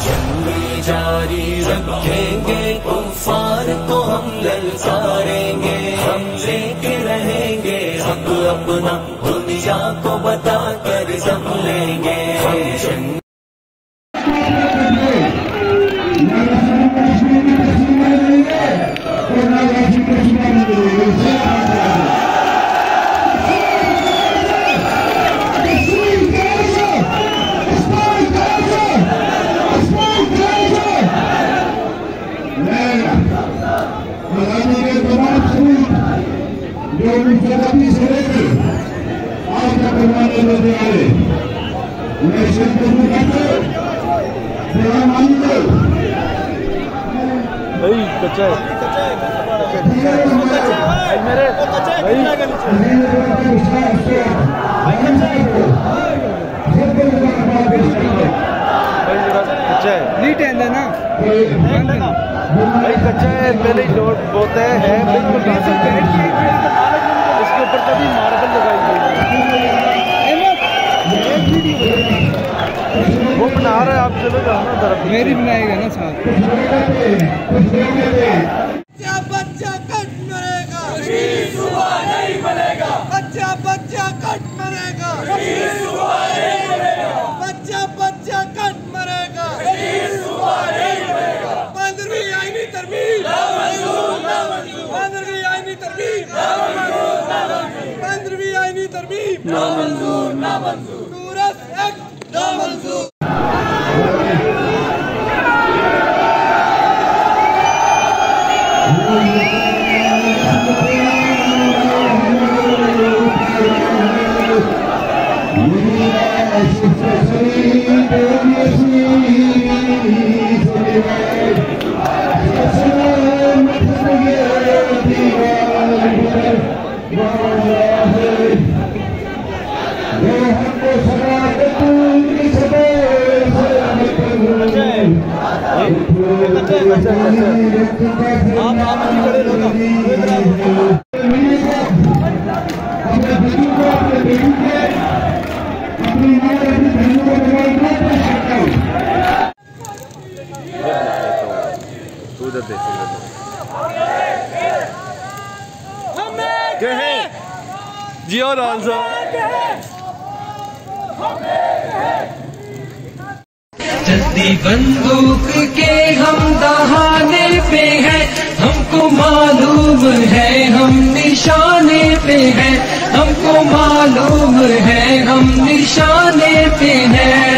जंग जारी रखेंगे, कुफ्फार को हम ललकारेंगे, हम लेके रहेंगे हक अपना, दुनिया को बता कर दम लेंगे। हम जो मुस्तकबिल से लेकर आज तक करवाने लगे आए, उन्हें शब्द करके बड़ा मानते भाई कच्चा मेरे कच्चा है नीट है ना भाई, कच्चा है पहले ही लोड बोते हैं बिल्कुल गा सकते हैं। इसके ऊपर कभी मार्बल लगाई गई, वो बना रहा है, आप चलो जाओ ना तरफ, मेरी बनाएगा ना साथ। बच्चा कट मरेगा, सुबह नहीं बनेगा, बच्चा कट मरेगा, सुबह नहीं बनेगा, बच्चा कट मरेगा, सुबह नहीं बनेगा। 15वीं आईनी तरमीम नामंजूर, 15वीं आईनी तरमीम नामंजूर, 15वीं आईनी तरमीम नामंजूर, टूरिस्ट एक्ट नामंजूर। जी और जल्दी बंदूक के हम दहाने पे हैं, हमको मालूम है हम निशाने पे हैं, हमको मालूम है हम निशाने पे हैं।